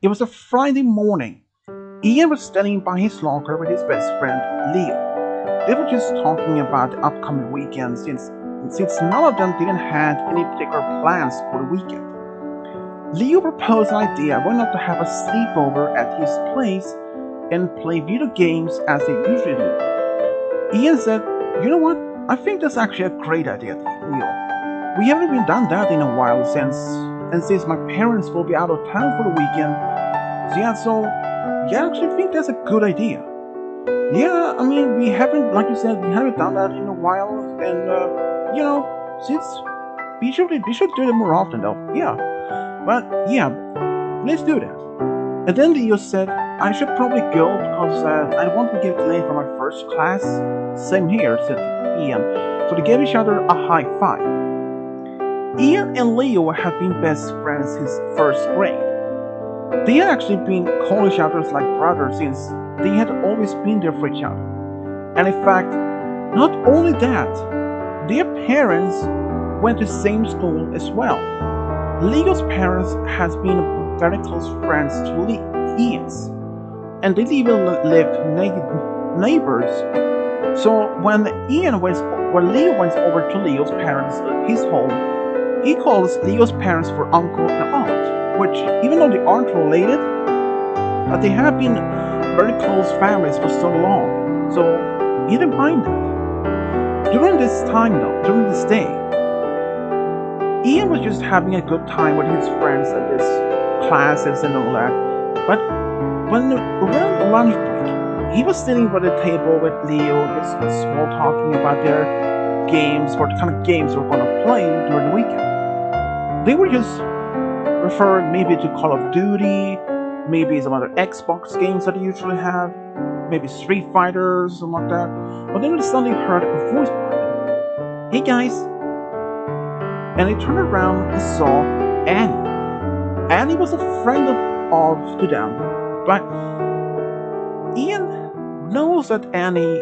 It was a Friday morning. Ian was standing by his locker with his best friend, Leo. They were just talking about the upcoming weekend since none of them didn't had any particular plans for the weekend. Leo proposed an idea why not to have a sleepover at his place and play video games as they usually do. Ian said, "You know what? I think that's actually a great idea, Leo. We haven't even done that in a while since my parents will be out of town for the weekend. So I actually think that's a good idea. Yeah, I mean, we haven't, like you said, we haven't done that in a while, and since we should do it more often, though. Yeah, but yeah, let's do that." And then Leo said, "I should probably go because I don't want to get late for my first class." "Same here," said Ian. So they gave each other a high five. Ian and Leo have been best friends since first grade. They had actually been calling each other like brothers since they had always been there for each other. And in fact, not only that, their parents went to the same school as well. Leo's parents has been very close friends to Ian's, and they even lived neighbors. So when Leo went over to Leo's parents, his home, he calls Leo's parents for uncle and aunt, which even though they aren't related, they have been very close families for so long. So he didn't mind that. During this day, Ian was just having a good time with his friends at his classes and all that. But when around lunch break, he was sitting by the table with Leo, just small talking about their games, what kind of games we're gonna play during the weekend. They were just referring maybe to Call of Duty, maybe some other Xbox games that they usually have, maybe Street Fighters, something like that. But then they suddenly heard a voice behind them. "Hey guys," and they turned around and saw Annie. Annie was a friend of to them, but Ian knows that Annie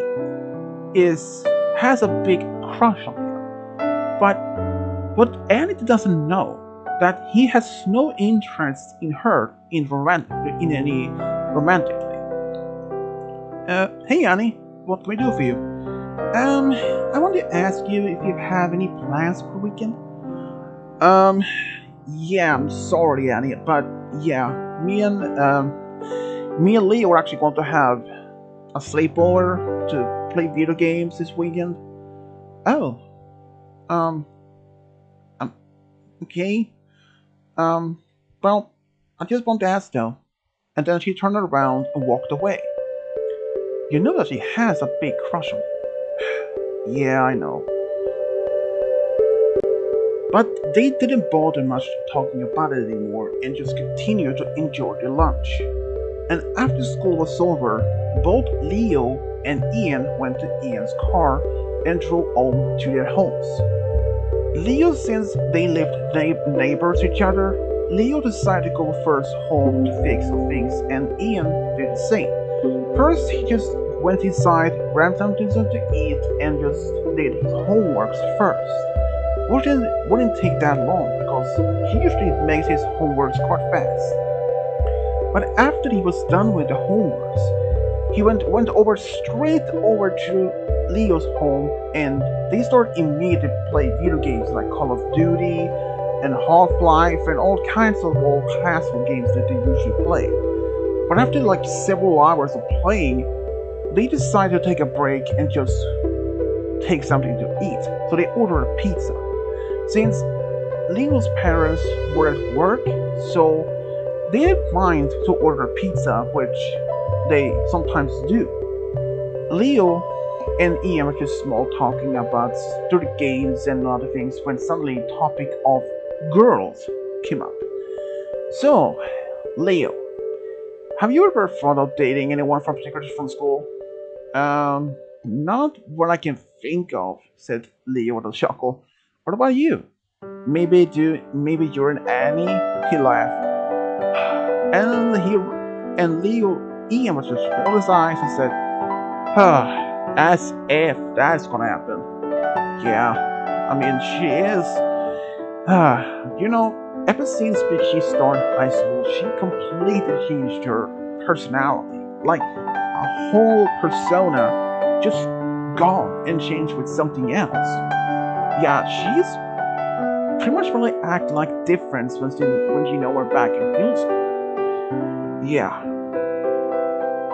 is has a big crush on him. But what Annie doesn't know that he has no interest in her in any romantic way. "Hey Annie, what can we do for you?" I want to ask you if you have any plans for the weekend." Um, yeah, I'm sorry, Annie, but yeah, me and Leo are actually going to have a sleepover to play video games this weekend. "Oh, um, um, okay. Um, well, I just want to ask though." And then she turned around and walked away. "You know that she has a big crush on you." "Yeah, I know." But they didn't bother much talking about it anymore and just continued to enjoy their lunch. And after school was over, both Leo and Ian went to Ian's car and drove home to their homes. Leo, since they lived neighbors to each other, Leo decided to go first home to fix some things, and Ian did the same. First, he just went inside, grabbed something to eat, and just did his homework first. Wouldn't take that long because he usually makes his homeworks quite fast. But after he was done with the homeworks, he went over straight over to Leo's home, and they started immediately to play video games like Call of Duty and Half-Life and all kinds of old classical games that they usually play. But after like several hours of playing, they decided to take a break and just take something to eat. So they ordered a pizza. Since Leo's parents were at work, so they didn't mind to order pizza, which they sometimes do. Leo and Ian were just small talking about the games and other things when suddenly the topic of girls came up. "So, Leo, have you ever thought of dating anyone from particularly from school?" Not what I can think of," said Leo with a chuckle. "What about you? Maybe you're an Annie?" He laughed. And Ian was just rolled his eyes and said, as if that's gonna happen." "Yeah, I mean, she is. You know, ever since she started high school, she completely changed her personality. Like a whole persona just gone and changed with something else. Yeah, she's pretty much really act like difference when you know her back in middle school. Yeah,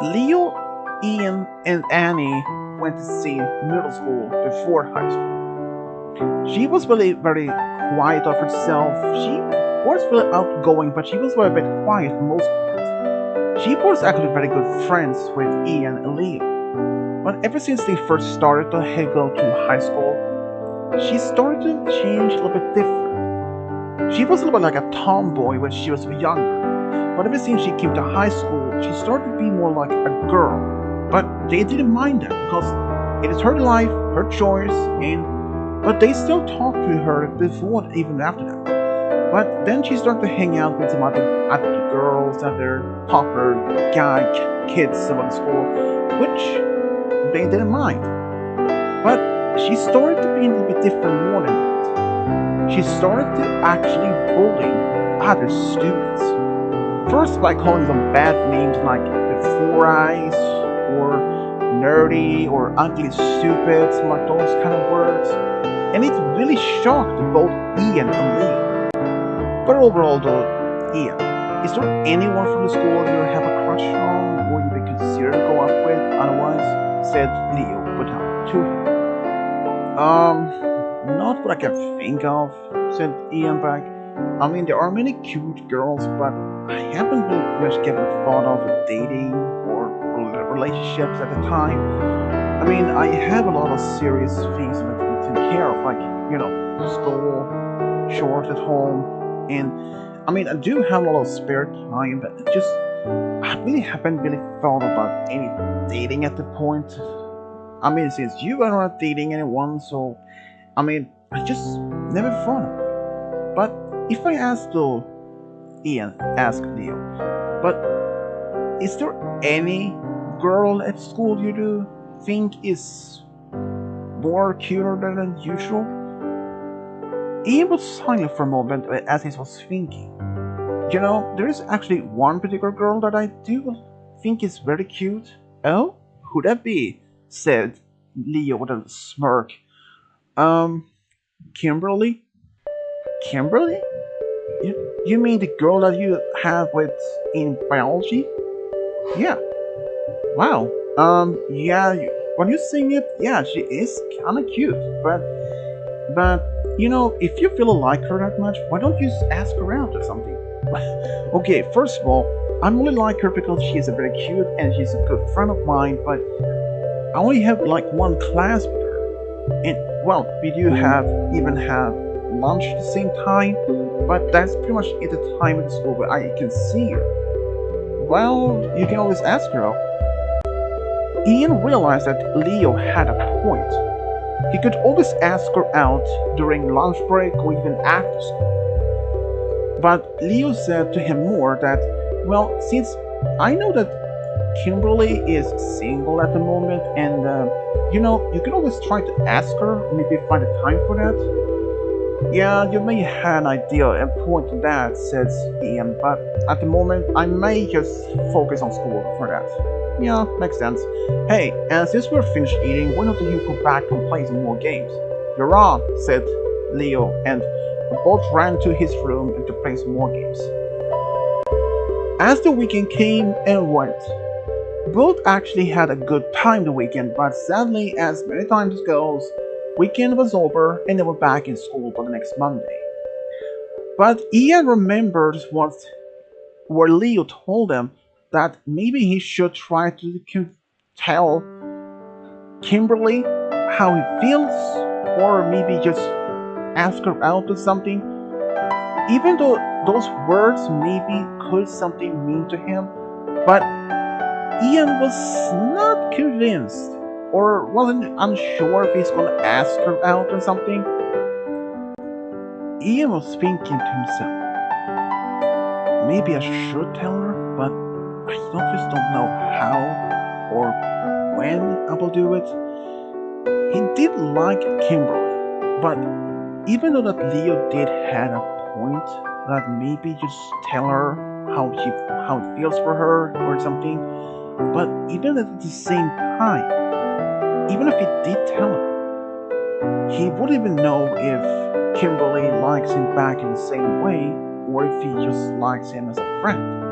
Leo, Ian, and Annie went to see middle school before high school. She was really very quiet of herself. She was really outgoing, but she was very bit quiet for most part. She was actually very good friends with Ian and Leo. But ever since they first started to go to high school, she started to change a little bit different. She was a little bit like a tomboy when she was younger, but ever since she came to high school, she started to be more like a girl. But they didn't mind that because it is her life, her choice, and but they still talked to her before, even after that. But then she started to hang out with some other girls, other popular kids about the school, which they didn't mind. But she started to be a little bit different more than that. She started to actually bully other students. First by calling them bad names like the Four Eyes or nerdy or ugly stupid, like those kind of words. And it really shocked both Ian and Lee. But overall though, Ian, is there anyone from the school you have a crush on or you would consider to go out with otherwise? Said Leo put out to him. Not what I can think of, said Ian back. I mean, there are many cute girls, but I haven't really much given a thought of dating or relationships at the time. I mean, I have a lot of serious things that I need to take care of, like, school, chores at home, and I mean, I do have a lot of spare time, but I really haven't really thought about any dating at the point. I mean, since you are not dating anyone, so I mean, I just never thought of it. But if I ask though, Ian asked Leo, but is there any girl at school you do think is more cuter than usual? Ian was silent for a moment as he was thinking. There is actually one particular girl that I do think is very cute. Oh, who'd that be? Said Leo with a smirk. Um, Kimberly? Kimberly? You mean the girl that you have with in biology? Yeah. Wow. Yeah. When you sing it, yeah, she is kind of cute. But if you feel like her that much, why don't you just ask her out or something? Okay, first of all, I only like her because she is a very cute and she's a good friend of mine. But I only have like one class with her, and well, we do even have lunch at the same time. But that's pretty much at the time at the school where I can see her. Well, you can always ask her out. Ian realized that Leo had a point. He could always ask her out during lunch break or even after school. But Leo said to him more that, well, since I know that Kimberly is single at the moment, and you can always try to ask her, maybe find a time for that. Yeah, you may have an idea and point to that, says Ian, but at the moment I may just focus on school for that. Yeah, makes sense. Hey, and since we're finished eating, why don't you go back and play some more games? You're on, said Leo, and both ran to his room and to play some more games. As the weekend came and went, both actually had a good time the weekend, but sadly, as many times goes, weekend was over and they were back in school for the next Monday. But Ian remembered once where Leo told him that maybe he should try to tell Kimberly how he feels, or maybe just ask her out or something. Even though those words maybe could something mean to him, but Ian was not convinced or wasn't unsure if he's gonna ask her out or something. Ian was thinking to himself, maybe I should tell her, but just don't know how or when I will do it. He did like Kimberly, but even though that Leo did had a point, that maybe just tell her how it feels for her or something. But even at the same time, even if he did tell her, he wouldn't even know if Kimberly likes him back in the same way or if he just likes him as a friend.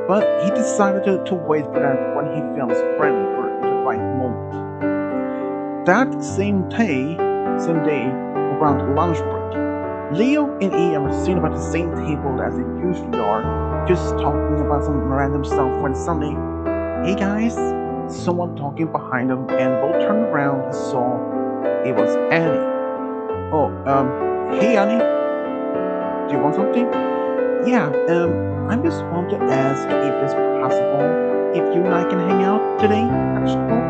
But he decided to wait for that when he feels ready for the right moment. That same day, around lunch break, Leo and Ian were sitting at the same table as they usually are, just talking about some random stuff when suddenly, hey guys, someone talking behind them and both turned around and saw it was Annie. Oh, hey Annie, do you want something? Yeah, I just want to ask if it's possible if you and I can hang out today at school.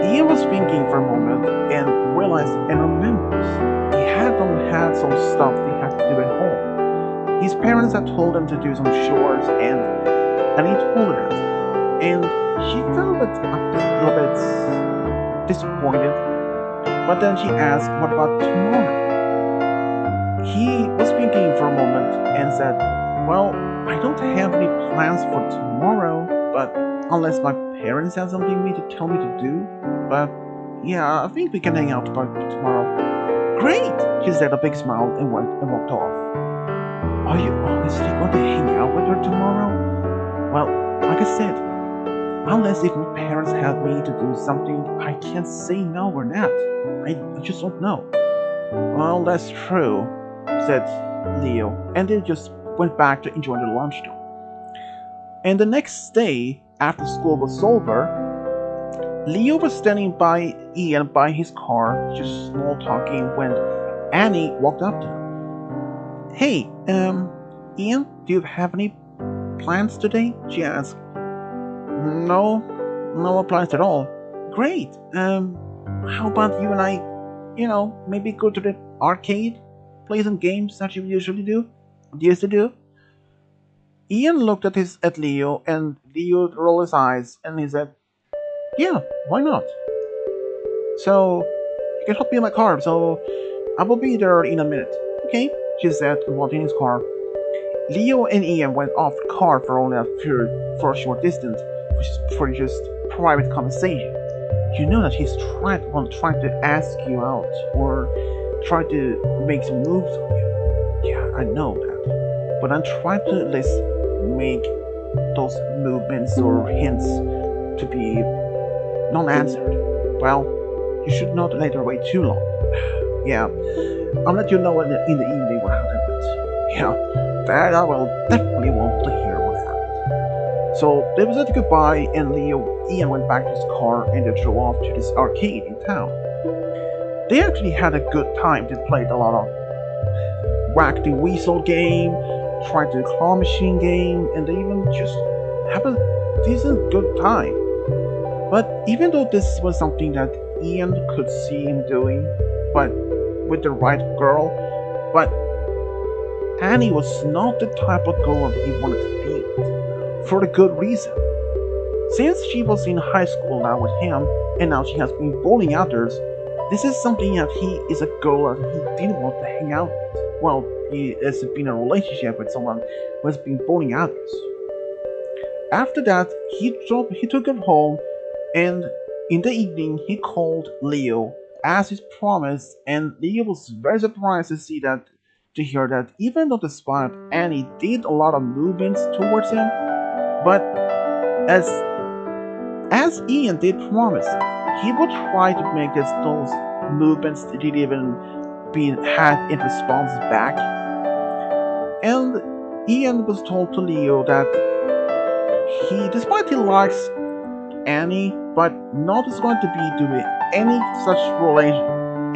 Ian was thinking for a moment and realized and remembers he hadn't had some stuff he had to do at home. His parents had told him to do some chores and he told her that. And she felt a little bit disappointed, but then she asked, what about tomorrow? He was thinking for a moment and said, well, I don't have any plans for tomorrow, but unless my parents have something to tell me to do. But yeah, I think we can hang out by tomorrow. Great, she said a big smile and went and walked off. Are you honestly going to hang out with her tomorrow? Well, like I said, unless if my parents have me to do something, I can't say no or not. I just don't know. Well, that's true, said Leo, and they just went back to enjoying their lunch though. And the next day, after school was over, Leo was standing by Ian by his car, just small talking when Annie walked up to him. Hey, Ian, do you have any plans today? She asked. No, no plans at all. Great. How about you and I, maybe go to the arcade, play some games that you usually do, used to do? Ian looked at Leo, and Leo rolled his eyes, and he said, "Yeah, why not? So you can hop in my car. So I will be there in a minute." Okay, she said, and walked in his car. Leo and Ian went off the car for only for a short distance, which is for just private conversation. You know that he's trying to ask you out or try to make some moves on you. Yeah, I know that. But I'm trying to at least make those movements or hints to be non-answered. Well, you should not let her wait too long. Yeah, I'll let you know in the evening what happened. Yeah, that I will definitely want to hear what happened. So they said goodbye, and Ian went back to his car and they drove off to this arcade in town. They actually had a good time. They played a lot of Whack the Weasel game, tried the claw machine game, and they even just have a decent good time. But even though this was something that Ian could see him doing, but with the right girl, but Annie was not the type of girl he wanted to be with, for a good reason. Since she was in high school now with him, and now she has been bullying others, this is something that he is a girl that he didn't want to hang out with. Well, he has been in a relationship with someone who has been bullying others. After that, he took her home, and in the evening he called Leo as his promise, and Leo was very surprised to hear that even though despite Annie did a lot of movements towards him, but as as Ian did promise, he would try to make those movements that didn't even be had in response back. And Ian was told to Leo that despite he likes Annie, but not is going to be doing any such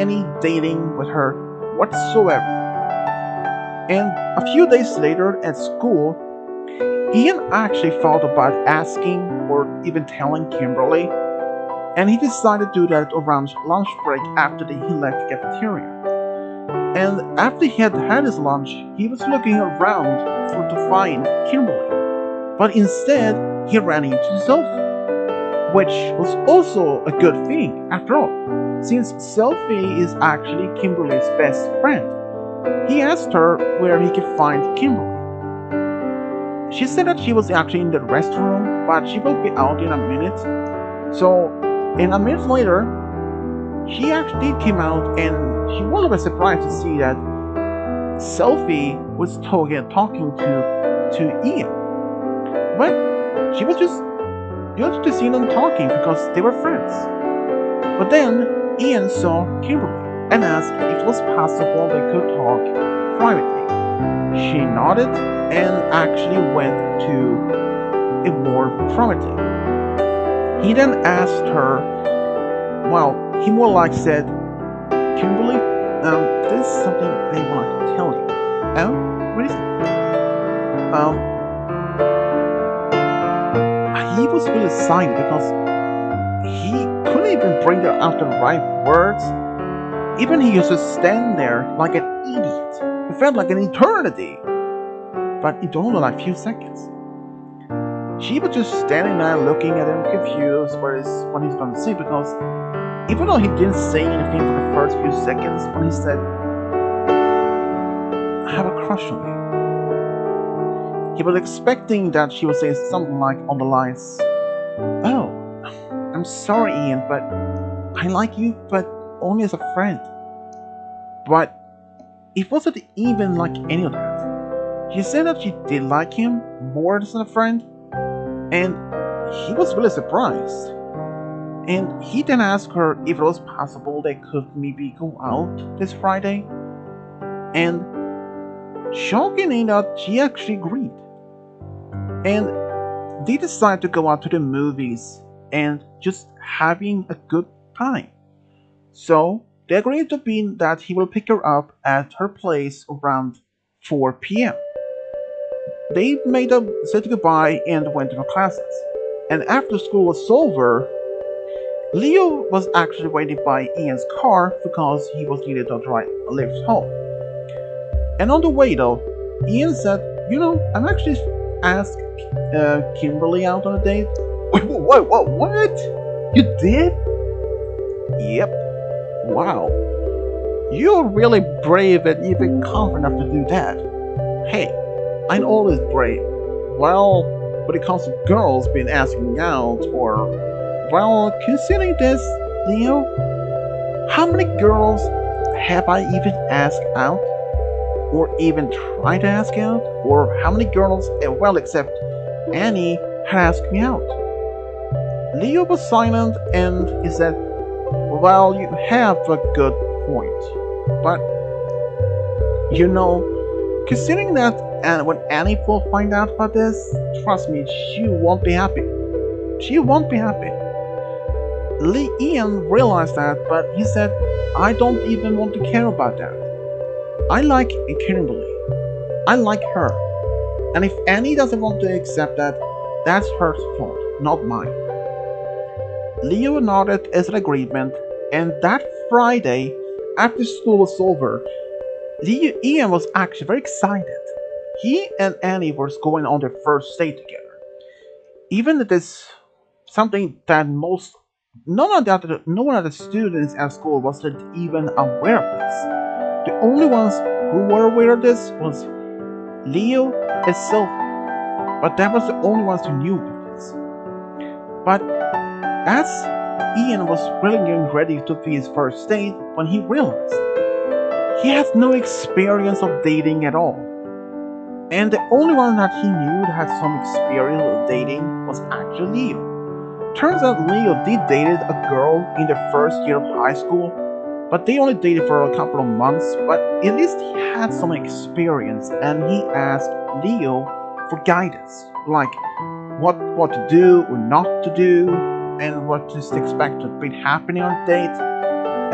any dating with her whatsoever. And a few days later at school, Ian actually thought about asking or even telling Kimberly, and he decided to do that around lunch break after he left the cafeteria. And after he had had his lunch, he was looking around to find Kimberly, but instead he ran into Sophie, which was also a good thing after all, since Sophie is actually Kimberly's best friend. He asked her where he could find Kimberly. She said that she was actually in the restroom, but she will be out in a minute. So, in a minute later, she actually came out, and she was a little bit surprised to see that Sophie was talking to Ian. But she was just used to see them talking because they were friends. But then Ian saw Kimberly and asked if it was possible they could talk privately. She nodded and actually went to a more primitive. He then asked her, well, he more like said, Kimberly, there's something I want to tell you. Oh, what is it? He was really excited because he couldn't even bring out the right words. Even he used to stand there like an idiot. It felt like an eternity. But it only like a few seconds. She was just standing there looking at him confused what he's going to say, because even though he didn't say anything for the first few seconds, when he said, I have a crush on you, he was expecting that she would say something like on the lines, oh, I'm sorry Ian, but I like you, but only as a friend. But it wasn't even like any of that. She said that she did like him more than a friend, and he was really surprised. And he then asked her if it was possible they could maybe go out this Friday. And shockingly enough, she actually agreed. And they decided to go out to the movies and just having a good time. So they agreed to be that he will pick her up at her place around 4 p.m. They made up, said goodbye, and went to their classes. And after school was over, Leo was actually waiting by Ian's car because he was needed to drive a lift home. And on the way though, Ian said, I'm actually asked Kimberly out on a date. Wait, what? You did? Yep. Wow. You're really brave and even confident enough to do that. Hey, I'm always brave. Well, when it comes to girls being asking me out, or, well, considering this, Leo, how many girls have I even asked out? Or even tried to ask out? Or how many girls, well, except Annie, had asked me out? Leo was silent and he said, well, you have a good point. But, considering that when Annie will find out about this, trust me, she won't be happy. She won't be happy. Ian realized that, but he said, I don't even want to care about that. I like Kimberly. I like her. And if Annie doesn't want to accept that, that's her fault, not mine. Leo nodded as an agreement, and that Friday, after school was over, Ian was actually very excited. He and Annie were going on their first date together. Even if this something that no one of the students at school wasn't even aware of this. The only ones who were aware of this was Leo and Sophie, but that was the only ones who knew of this. But as Ian was really getting ready to be his first date, when he realized he has no experience of dating at all. And the only one that he knew that had some experience with dating was actually Leo. Turns out Leo did dated a girl in the first year of high school, but they only dated for a couple of months, but at least he had some experience, and he asked Leo for guidance, like what to do or not to do, and what to expect to be happening on a date.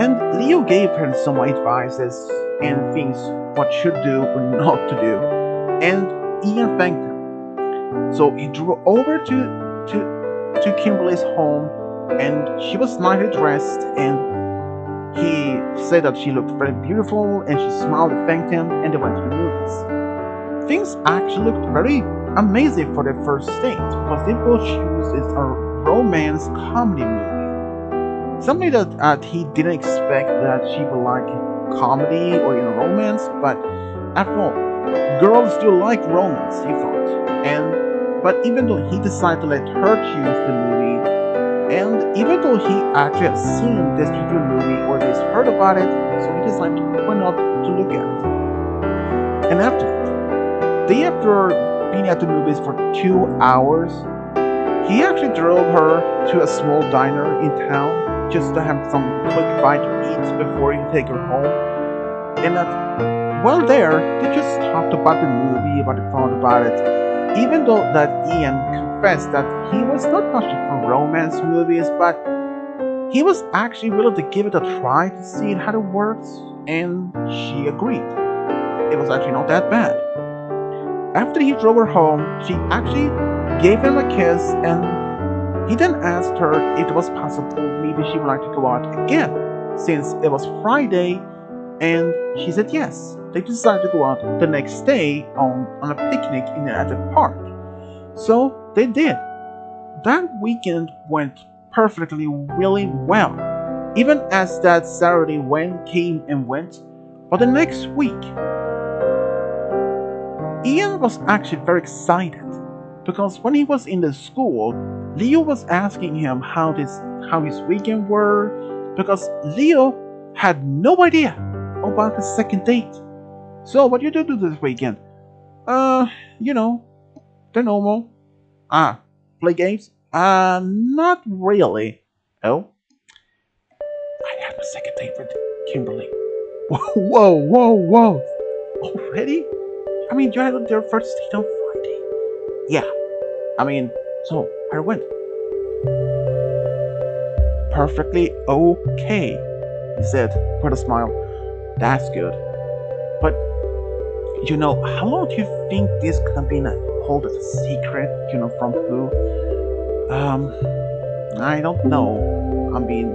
And Leo gave him some advices and things what should do or not to do, and Ian thanked him. So he drove over to Kimberly's home, and she was nicely dressed, and he said that she looked very beautiful, and she smiled and thanked him, and they went to the movies. Things actually looked very amazing for their first date, because they both chose a romance comedy movie. Something that he didn't expect that she would like comedy or romance, but after all, girls do like romance, he thought. And but even though he decided to let her choose the movie, and even though he actually had seen this particular movie or at least heard about it, so he decided why not to look at it. And after that, day after being at the movies for 2 hours, he actually drove her to a small diner in town just to have some quick bite to eat before he take her home. And while there, they just talked about the movie, what they thought about it. Even though that Ian confessed that he was not much for romance movies, but he was actually willing to give it a try to see how it works, and she agreed. It was actually not that bad. After he drove her home, she actually gave him a kiss, and he then asked her if it was possible maybe she would like to go out again, since it was Friday, and she said yes. They decided to go out the next day on a picnic at the park. So they did. That weekend went perfectly really well, even as that Saturday came and went. But the next week, Ian was actually very excited because when he was in the school, Leo was asking him how his weekend were, because Leo had no idea about the second date. So what you do this weekend? You know, the normal. Play games? Not really. Oh, I had my second date with Kimberly. Whoa. Already? I mean, you had their first date on Friday. Yeah. I mean, so how it went? Perfectly okay, he said with a smile. That's good. But, how long do you think this can be hold as a secret, from who? I don't know. I mean,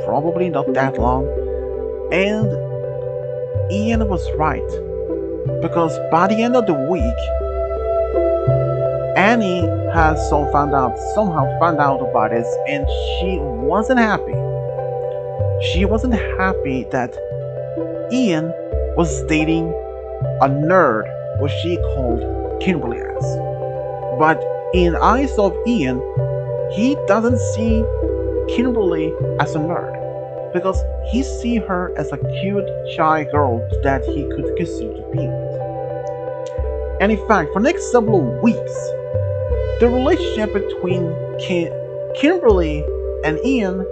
probably not that long. And Ian was right. Because by the end of the week, Annie has somehow found out about this, and she wasn't happy. She wasn't happy that Ian was dating a nerd, what she called Kimberly as. But in eyes of Ian, he doesn't see Kimberly as a nerd, because he sees her as a cute, shy girl that he could consider to be with. And in fact, for the next several weeks, the relationship between Kimberly and Ian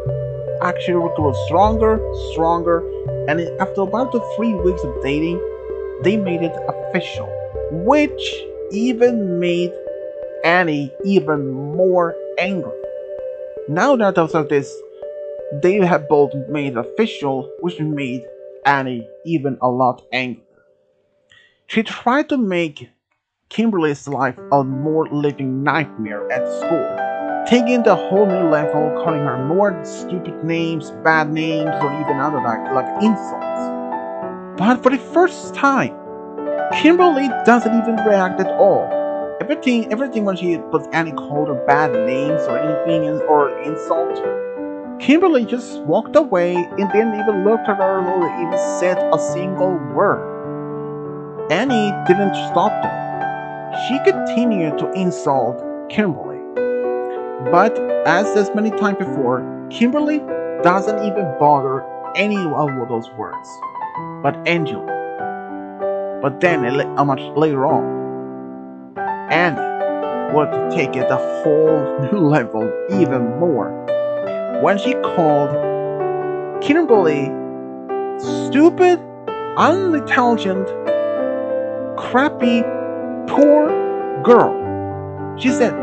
actually grew stronger, and after about the 3 weeks of dating, they made it official, which even made Annie even more angry. Now that after this, they have both made it official, which made Annie even a lot angrier. She tried to make Kimberly's life a more living nightmare at school, taking the whole new level, calling her more stupid names, bad names, or even other like insults. But for the first time, Kimberly doesn't even react at all. Everything when Annie called her bad names or anything or insult, Kimberly just walked away and didn't even look at her or even said a single word. Annie didn't stop though. She continued to insult Kimberly. But as many times before, Kimberly doesn't even bother any of those words. But Angela. But then, much later on, Annie would take it a whole new level even more when she called Kimberly stupid, unintelligent, crappy, poor girl. She said,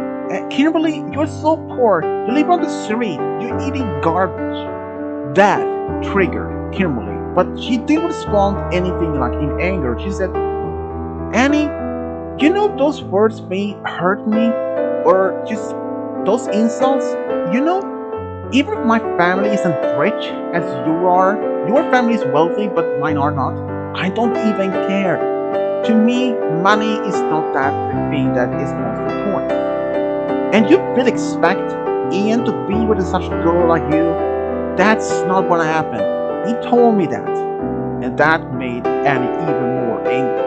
Kimberly, you're so poor. You live on the street. You're eating garbage. That triggered Kimberly, but she didn't respond anything like in anger. She said, Annie, those words may hurt me, or just those insults. Even if my family isn't rich as you are, your family is wealthy, but mine are not. I don't even care. To me, money is not the thing that is most important. And you really expect Ian to be with such a girl like you? That's not gonna happen. He told me that. And that made Annie even more angry.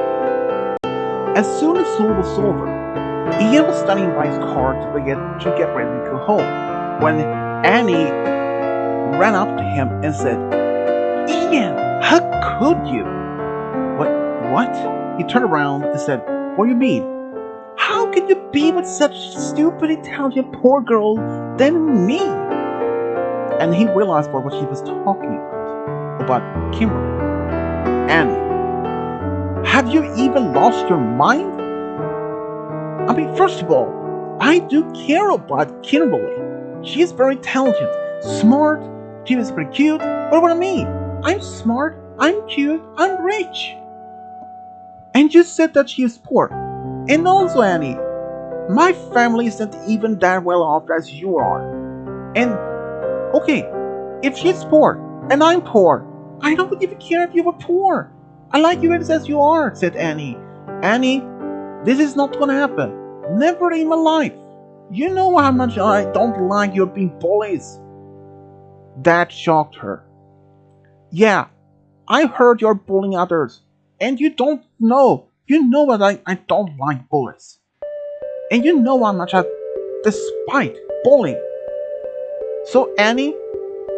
As soon as school was over, Ian was standing by his car to get ready to go home when Annie ran up to him and said, Ian, how could you? What? What? He turned around and said, what do you mean? How can you be with such stupid Italian poor girl than me? And he realized what she was talking about Kimberly. Annie, have you even lost your mind? I mean, first of all, I do care about Kimberly. She is very intelligent, smart, she is very cute. But what I mean? I'm smart, I'm cute, I'm rich. And you said that she is poor. And also, Annie, my family isn't even that well off as you are. And, okay, if she's poor and I'm poor, I don't even care if you were poor. I like you as you are, said Annie. Annie, this is not gonna happen. Never in my life. You know how much I don't like your being bullies. That shocked her. Yeah, I heard you're bullying others. And you don't know. You know that I don't like bullies. And you know how much I despite bullying. So Annie,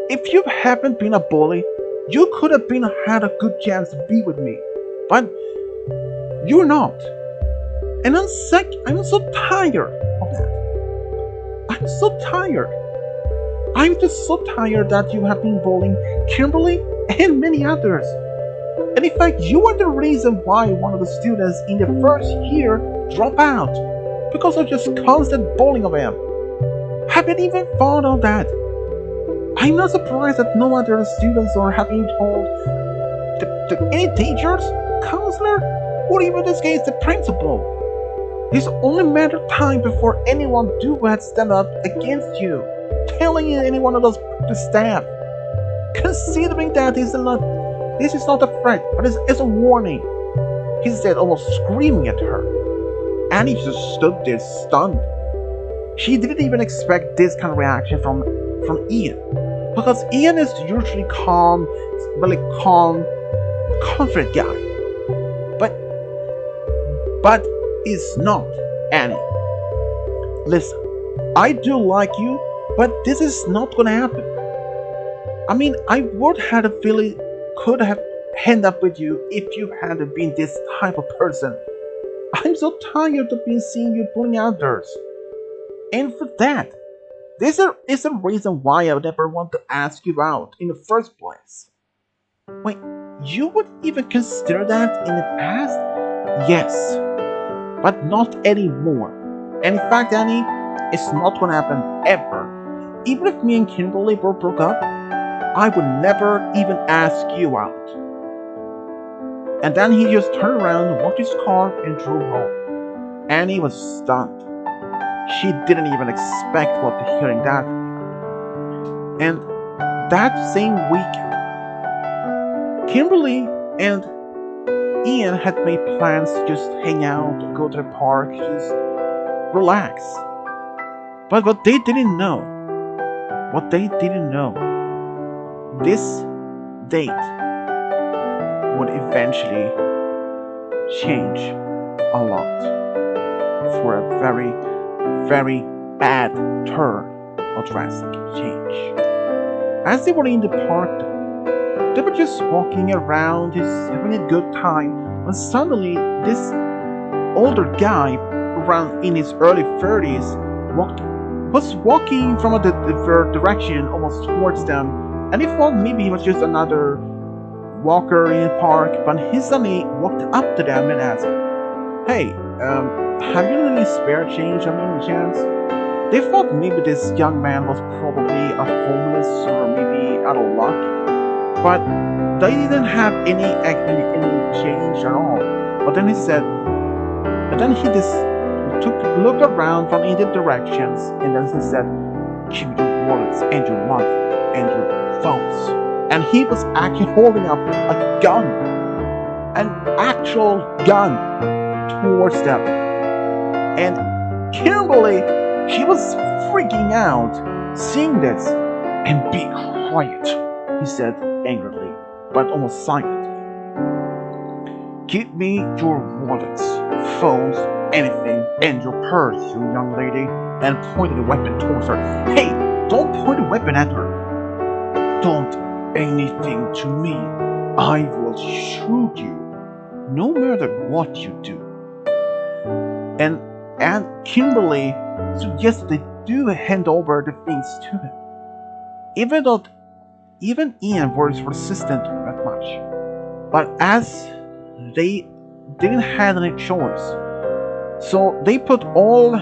if you haven't been a bully, you could have had a good chance to be with me. But you're not. And I'm sick. I'm so tired of that. I'm so tired. I'm just so tired that you have been bullying Kimberly and many others. And in fact, you are the reason why one of the students in the first year dropped out. Because of just constant bullying of him. Haven't even thought of that. I'm not surprised that no other students are having told any teachers, counselor, or even in this case the principal. It's only a matter of time before anyone do stand up against you, telling any one of the staff. Considering that this is not a threat, but it's a warning. He said, almost screaming at her. Annie just stood there stunned. She didn't even expect this kind of reaction from Ian, because Ian is usually calm, really calm, confident guy. But is not Annie. Listen, I do like you, but this is not gonna happen. I mean, I would have a feeling could have ended up with you if you hadn't been this type of person. I'm so tired of being seeing you bullying others. And for that, this is a reason why I would never want to ask you out in the first place. Wait, you would even consider that in the past? Yes, but not anymore. And in fact, Annie, it's not gonna happen ever. Even if me and Kimberly were broke up, I would never even ask you out. And then he just turned around, walked his car, and drove home. Annie was stunned. She didn't even expect hearing that. And that same weekend, Kimberly and Ian had made plans to just hang out, go to the park, just relax. But what they didn't know, this date would eventually change a lot for a very, very bad turn or drastic change. As they were in the park, they were just walking around, just having a good time, when suddenly this older guy, around in his early 30s, was walking from a different direction, almost towards them, and they thought maybe he was just another walker in the park, but he suddenly walked up to them and asked, "Hey, have you any spare change on any chance?" They thought maybe this young man was probably a homeless or maybe out of luck, but they didn't have any change at all. But then he just looked around from either directions, and then he said, "Keep your wallets and your money and your phones." And he was actually holding up a gun, an actual gun, towards them. And Kimberly, she was freaking out seeing this and being quiet, he said angrily, but almost silently. Give me your wallets, phones, anything, and your purse, you young lady, and pointed a weapon towards her. Hey, don't point a weapon at her. Don't anything to me. I will shoot you, no matter what you do. And Kimberly suggested they do hand over the things to him, even Ian was resistant to that much. But as they didn't have any choice, so they put all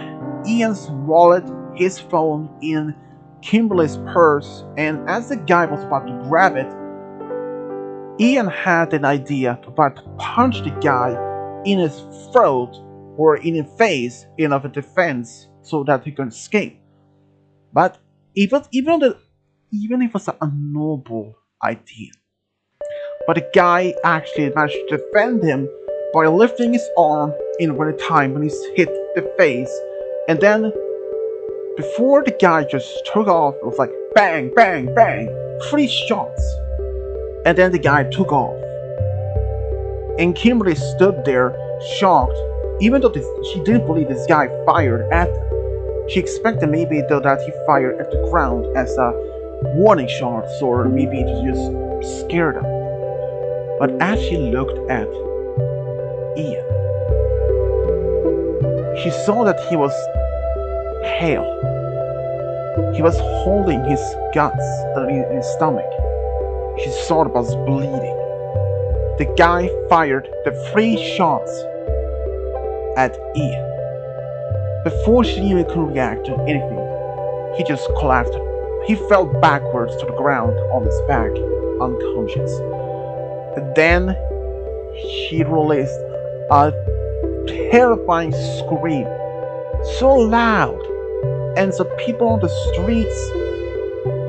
Ian's wallet, his phone in Kimberly's purse, and as the guy was about to grab it, Ian had an idea to about to punch the guy in his throat or in his face in of a defense so that he could escape. But even if it was a noble idea, but the guy actually managed to defend him by lifting his arm in one time when he's hit the face, and then before the guy just took off, it was like bang, bang, bang, 3 shots, and then the guy took off, and Kimberly stood there shocked, even though she didn't believe this guy fired at them. She expected maybe though that he fired at the ground as a warning shots or maybe to just scare them. But as she looked at Ian, she saw that he was pale. He was holding his guts in his stomach. She saw that he was bleeding. The guy fired the 3 shots at Ian. Before she even could react to anything, he just collapsed. He fell backwards to the ground on his back, unconscious. And then she released a terrifying scream, so loud, and the people on the streets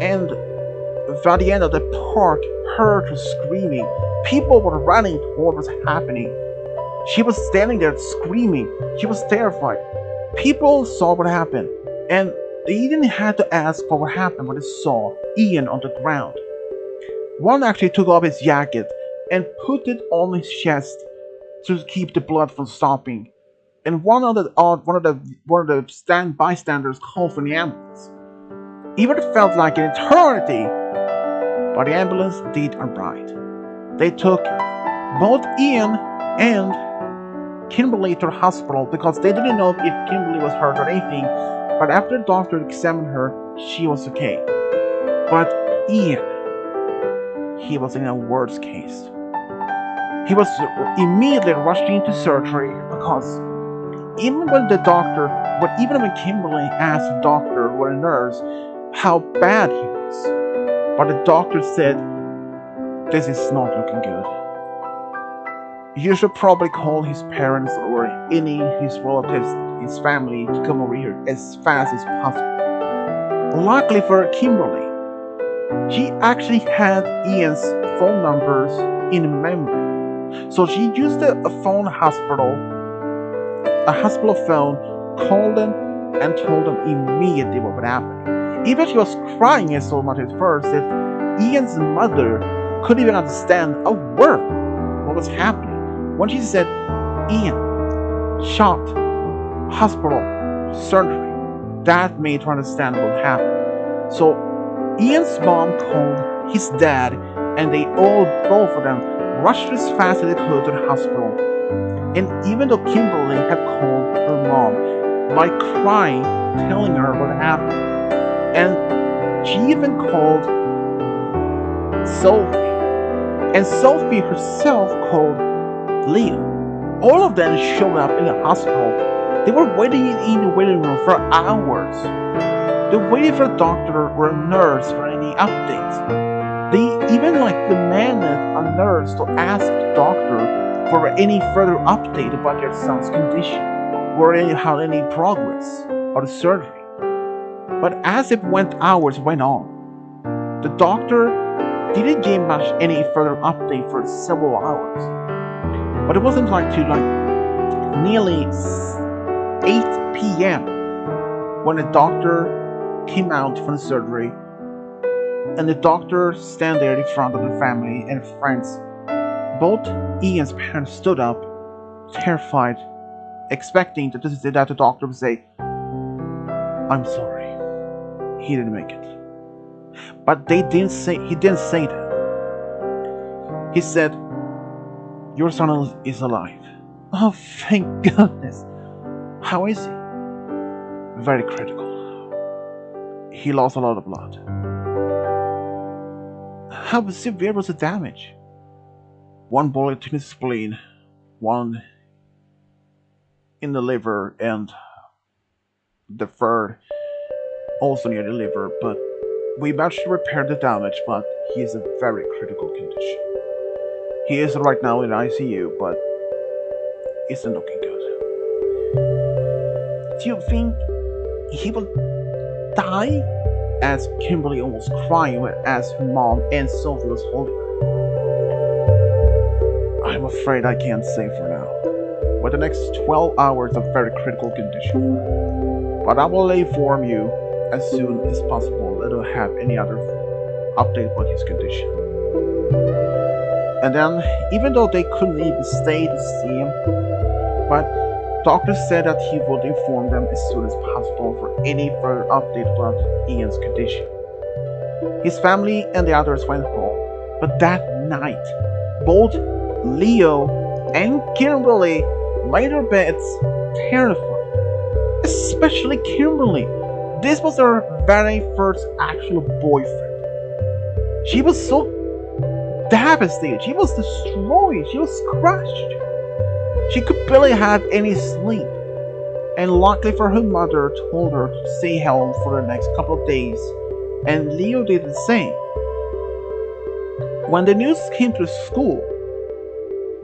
and at the end of the park heard her screaming. People were running toward what was happening. She was standing there screaming. She was terrified. People saw what happened, and they didn't have to ask for what happened when they saw Ian on the ground. One actually took off his jacket and put it on his chest to keep the blood from stopping. And one of the bystanders called for the ambulance. Even it felt like an eternity, but the ambulance did arrive. They took both Ian and Kimberly to the hospital because they didn't know if Kimberly was hurt or anything. But after the doctor examined her, she was okay. But Ian, he was in a worse case. He was immediately rushed into surgery because even when Kimberly asked the doctor or a nurse how bad he was, but the doctor said, "This is not looking good. You should probably call his parents or any his relatives, his family to come over here as fast as possible." Luckily for Kimberly, she actually had Ian's phone numbers in memory. So she used a hospital phone, called them and told them immediately what would happen. Even she was crying so much at first that Ian's mother couldn't even understand a word what was happening. When she said, "Ian, shot, hospital, surgery," that made her understand what happened. So Ian's mom called his dad, and both of them, rushed as fast as they could to the hospital. And even though Kimberly had called her mom by crying, telling her what happened, and she even called Sophie, and Sophie herself called Leo. All of them showed up in the hospital. They were waiting in the waiting room for hours. They waited for a doctor or a nurse for any updates. They even demanded a nurse to ask the doctor for any further update about their son's condition or any progress of the surgery. But as hours went on, the doctor didn't give much any further update for several hours. But it wasn't till nearly 8 p.m. when the doctor came out from the surgery. and the doctor stand there in front of the family and friends. Both Ian's parents stood up, terrified, expecting that the doctor would say, "I'm sorry, he didn't make it." But he didn't say that. He said, "Your son is alive." Oh, thank goodness. How is he? Very critical. He lost a lot of blood. How severe was the damage? One bullet in his spleen, one in the liver, and the third also near the liver, but we managed to repair the damage, but he is in very critical condition. He is right now in ICU, but isn't looking good. Do you think he will die?" asked Kimberly, almost crying as her mom and Sophie was holding her. "I'm afraid I can't say for now. But the next 12 hours of very critical condition. But I will inform you as soon as possible that I'll have any other update about his condition." And then, even though they couldn't even stay to see him, but doctors said that he would inform them as soon as possible for any further update about Ian's condition. His family and the others went home, but that night, both Leo and Kimberly lay their beds terrified. Especially Kimberly. This was her very first actual boyfriend. She was so devastated. She was destroyed. She was crushed. She could barely have any sleep. And luckily for her mother told her to stay home for the next couple of days. And Leo did the same. When the news came to school,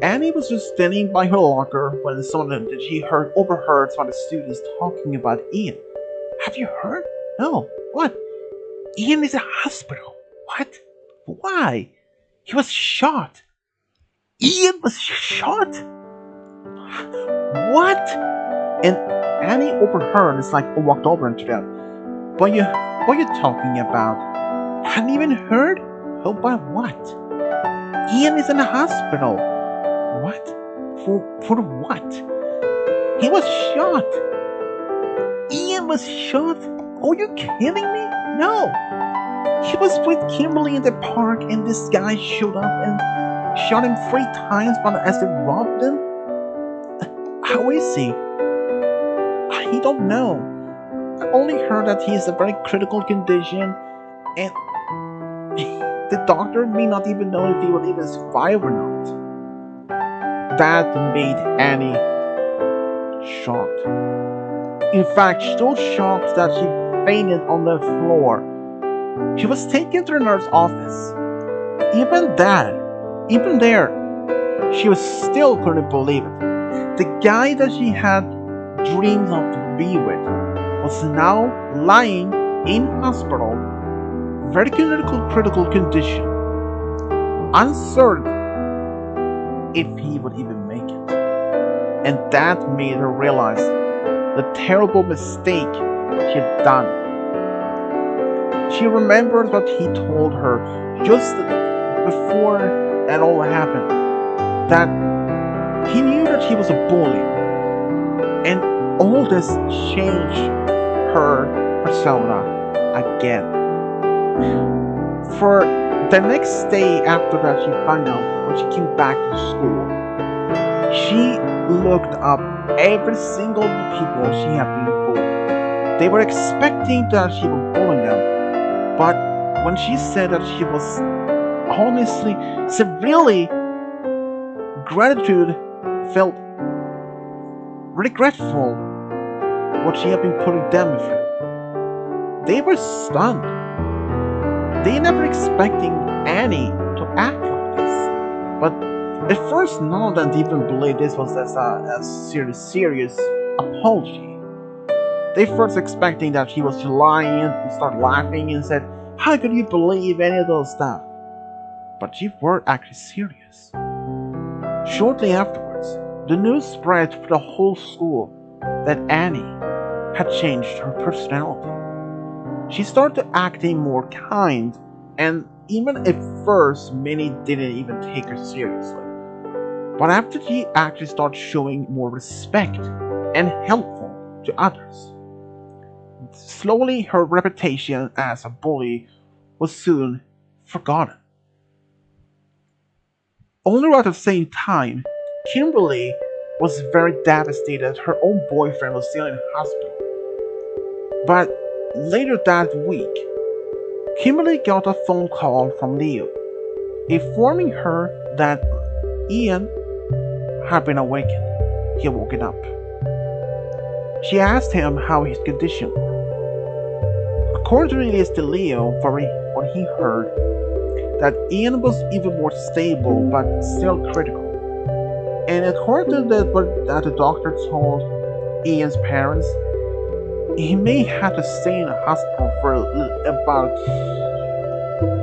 Annie was just standing by her locker when she overheard some of the students talking about Ian. "Have you heard?" "No. What?" "Ian is in the hospital." "What? Why?" "He was shot." "Ian was shot? What?" And Annie overheard. It's like walked over into them. What are you talking about?" "Hadn't even heard?" "Oh, about what?" "Ian is in the hospital." "What? For what?" "He was shot." "Ian was shot? Are you kidding me?" "No. He was with Kimberly in the park and this guy showed up and shot him 3 times as they robbed him." "How is he?" "I don't know. I only heard that he is in a very critical condition and the doctor may not even know if he will even survive or not." That made Annie shocked. In fact, so shocked that she fainted on the floor. She was taken to the nurse's office. Even there, she was still couldn't believe it. The guy that she had dreamed of to be with was now lying in hospital, very critical condition, uncertain if he would even make it. And that made her realize the terrible mistake she had done. She remembered what he told her just before that all happened, that he knew that he was a bully, and all this changed her persona again. For the next day after that, she found out when she came back to school, she looked up every single people she had been bullied. They were expecting that she would bully them, but when she said that she was honestly, severely gratitude, felt regretful what she had been putting them through, they were stunned. They never expecting Annie to act like this. But at first, none of them even believed this was as a serious apology. They first expecting that she was lying and start laughing and said, "How could you believe any of those stuff?" But she were actually serious. Shortly afterwards, the news spread through the whole school that Annie had changed her personality. She started acting more kind And even at first, many didn't even take her seriously. But after she actually started showing more respect and helpful to others, slowly her reputation as a bully was soon forgotten. Only at the same time, Kimberly was very devastated her own boyfriend was still in hospital. But later that week, Kimberly got a phone call from Leo, informing her that Ian had been awakened. He had woken up. She asked him how his condition was. According to release to Leo, when he heard that Ian was even more stable but still critical. And according to what that the doctor told Ian's parents, he may have to stay in the hospital for about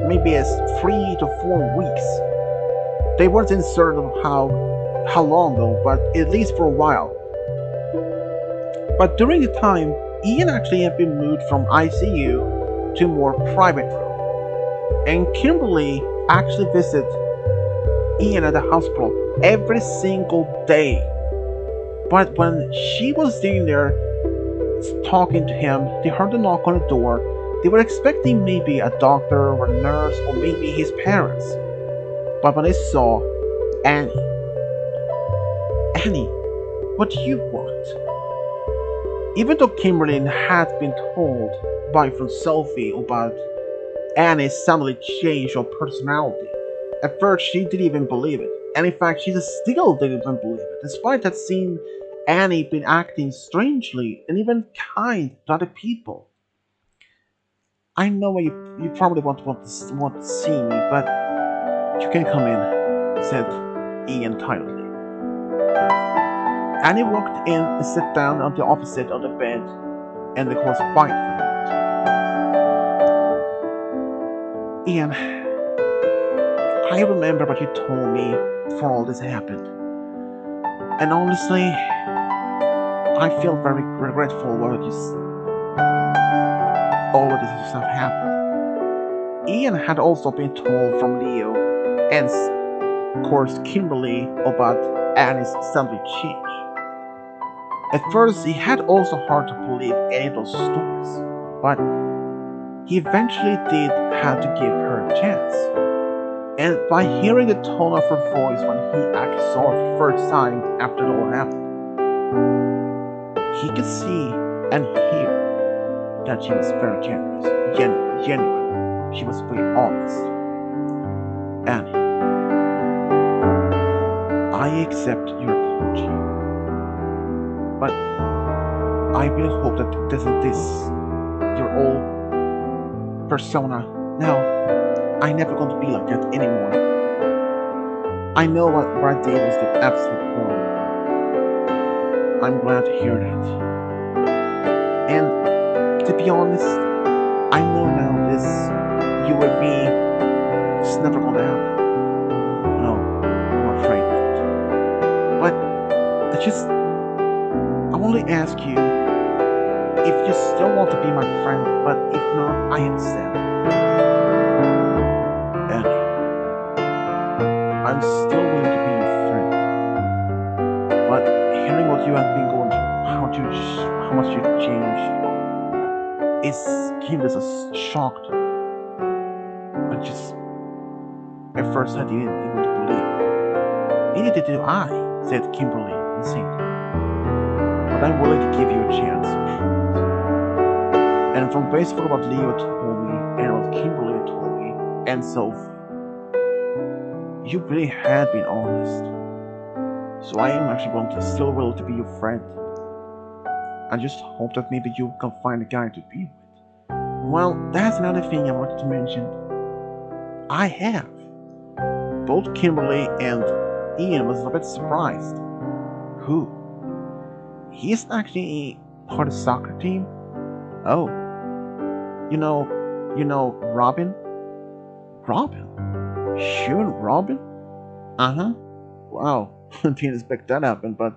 maybe as 3 to 4 weeks. They weren't certain of how long though, but at least for a while. But during the time, Ian actually had been moved from ICU to a more private room, and Kimberly actually visited Ian at the hospital every single day. But when she was sitting there talking to him, they heard a knock on the door. They were expecting maybe a doctor or a nurse or maybe his parents. But when they saw Annie, Annie, what do you want? Even though Kimberly had been told by from Sophie about Annie's suddenly change of personality, at first she didn't even believe it. And in fact, she still didn't even believe it, despite that seeing Annie been acting strangely and even kind to other people. I know you probably want to see me, but you can come in, said Ian tiredly. Annie walked in and sat down on the opposite of the bed, and the was quiet for a moment. Ian, I remember what you told me before all this happened. And honestly, I feel very regretful what all of this stuff happened. Ian had also been told from Leo and, of course, Kimberly about Annie's sudden change. At first, he had also hard to believe any of those stories, but he eventually did have to give her a chance. And by hearing the tone of her voice when he actually saw her for the first time after it all happened, he could see and hear that she was very generous, genuine. She was very honest. Annie, I accept your apology, but I really hope that this your old persona. Now, I'm never going to be like that anymore. I know what I did was the absolute wrong. I'm glad to hear that. And to be honest, I know now this you and me is never going to happen. No, I'm afraid not. But I only ask you if you still want to be my friend, but if not, I understand. Annie, I'm still willing to be your friend. But hearing what you have been going through, how much you changed, came as a shock to me. But just at first I didn't even believe it. Neither did I, said Kimberly insanely. But I'm willing to give you a chance. And from basically what Leo told me and what Kimberly told me and Sophie, you really had been honest. So I am actually going to still willing to be your friend. I just hope that maybe you can find a guy to be with. Well, that's another thing I wanted to mention. I have. Both Kimberly and Ian was a bit surprised. Who? He's actually part of the soccer team? Oh. Robin? Robin? Sure, Robin? Uh-huh. Wow. Didn't expect that to happen, but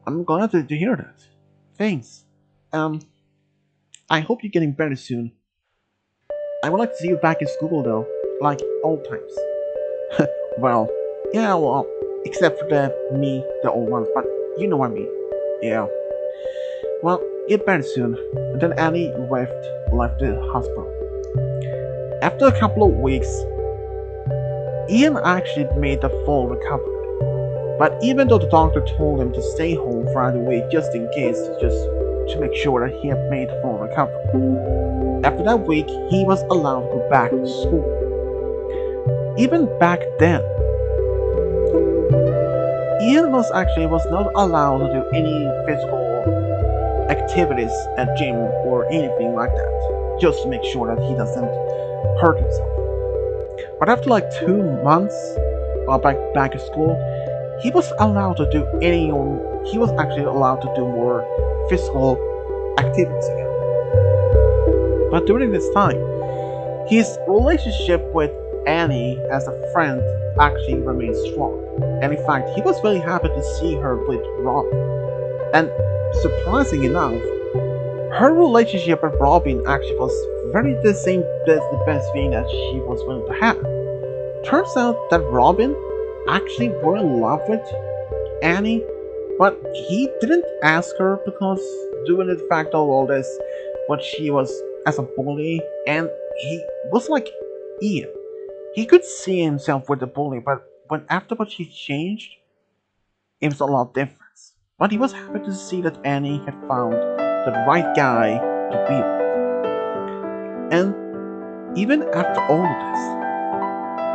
I'm glad to hear that. Thanks. I hope you're getting better soon. I would like to see you back in school though, like old times. Well, yeah, well, except for the old ones, but you know what I mean. Yeah. Well, get better soon. And then Annie left the hospital. After a couple of weeks, Ian actually made a full recovery. But even though the doctor told him to stay home for another week just in case, just to make sure that he had made full recovery, after that week he was allowed to go back to school. Even back then, Ian was not allowed to do any physical activities at gym or anything like that, just to make sure that he doesn't hurt himself. But after like 2 months back at school, he was allowed to do any. He was actually allowed to do more physical activities again. But during this time, his relationship with Annie as a friend actually remained strong. And in fact, he was very happy to see her with Robin. And surprising enough, her relationship with Robin actually was very the same as the best thing that she was willing to have. Turns out that Robin actually were in love with Annie, but he didn't ask her because due to the fact of all this, what she was as a bully, and he was like Ian. He could see himself with the bully, but when after what she changed, it was a lot different. But he was happy to see that Annie had found the right guy to be with. And even after all of this,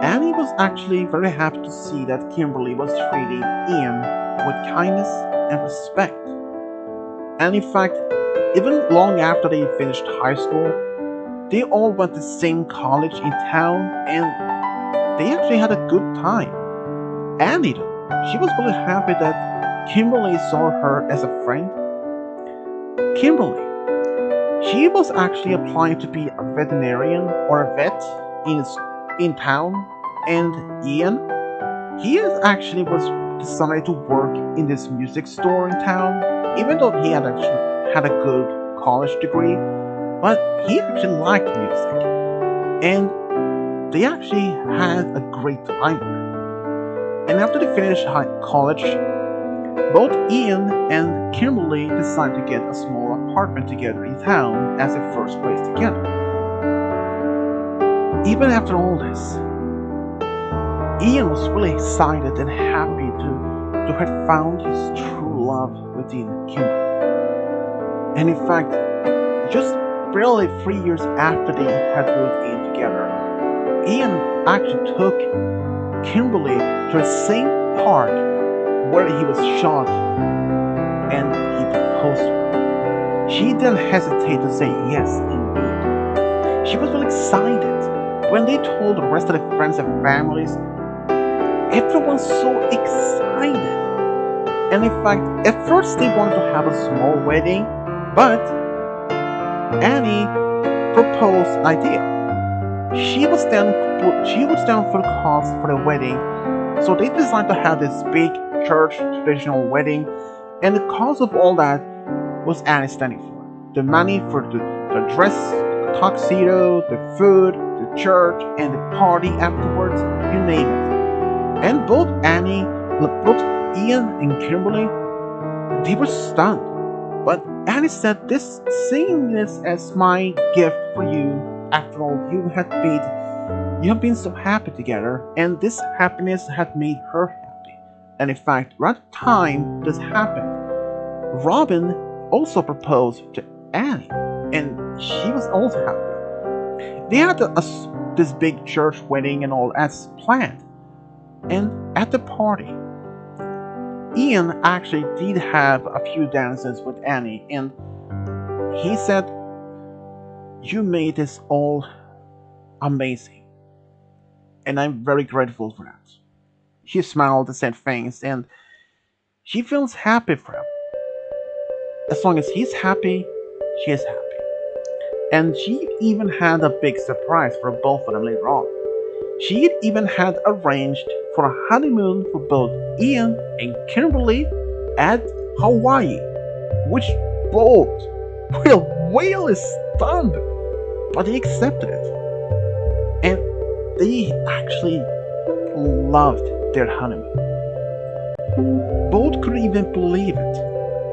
Annie was actually very happy to see that Kimberly was treating Ian with kindness and respect. And in fact, even long after they finished high school, they all went to the same college in town and they actually had a good time. Annie, though, she was really happy that Kimberly saw her as a friend. Kimberly, she was actually applying to be a veterinarian or a vet in town, and Ian, he is actually was decided to work in this music store in town, even though he had actually had a good college degree, but he actually liked music, and they actually had a great time there. And after they finished college, both Ian and Kimberly decided to get a small apartment together in town as their first place together. Even after all this, Ian was really excited and happy to have found his true love within Kimberly. And in fact, just barely 3 years after they had moved in together, Ian actually took Kimberly to the same park where he was shot and he proposed to her. She didn't hesitate to say yes indeed. She was really excited. When they told the rest of the friends and families, everyone's so excited. And in fact, at first they wanted to have a small wedding, but Annie proposed an idea. She was down for the cost for the wedding, so they decided to have this big church traditional wedding, and the cost of all that was Annie standing for. The money for the dress, the tuxedo, the food, the church, and the party afterwards, you name it. And both Ian and Kimberly, they were stunned. But Annie said, "This seeing this as my gift for you. After all, you have been so happy together, and this happiness had made her happy." And in fact, right at the time this happened, Robin also proposed to Annie, and she was also happy. They had this big church wedding and all as planned. And at the party, Ian actually did have a few dances with Annie, and he said, "You made this all amazing, and I'm very grateful for that." She smiled and said thanks, and she feels happy for him. As long as he's happy, she is happy. And she even had a big surprise for both of them later on. She even had arranged for a honeymoon for both Ian and Kimberly at Hawaii, which both were really stunned, but they accepted it. they actually loved their honeymoon. Both couldn't even believe it.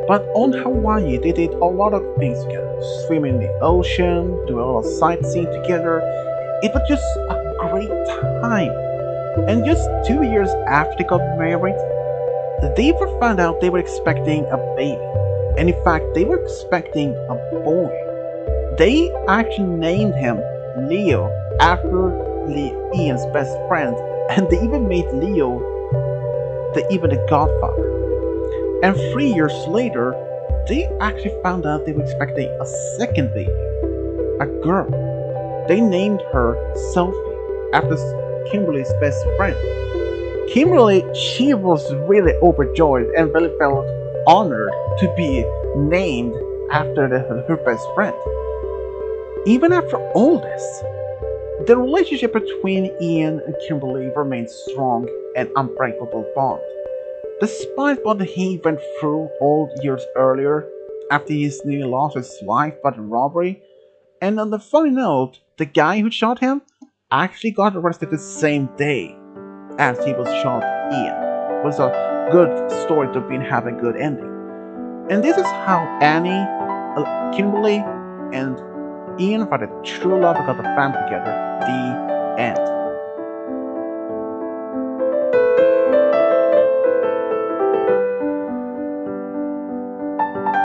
But on Hawaii, they did a lot of things together. Swim in the ocean, do a lot of sightseeing together. It was just a great time. And just 2 years after they got married, they were found out they were expecting a baby. And in fact, they were expecting a boy. They actually named him Leo after Ian's best friend, and they even made Leo the godfather. And 3 years later, they actually found out they were expecting a second baby, a girl. They named her Sophie after Kimberly's best friend. Kimberly, she was really overjoyed and really felt honored to be named after her best friend. Even after all this, the relationship between Ian and Kimberly remained strong and unbreakable bond. Despite what he went through all years earlier, after he nearly lost his life by the robbery, and on the funny note, the guy who shot him actually got arrested the same day as he was shot Ian. It was a good story to be have a good ending. And this is how Annie, Kimberly, and Ian found a true love and got the family together. The end.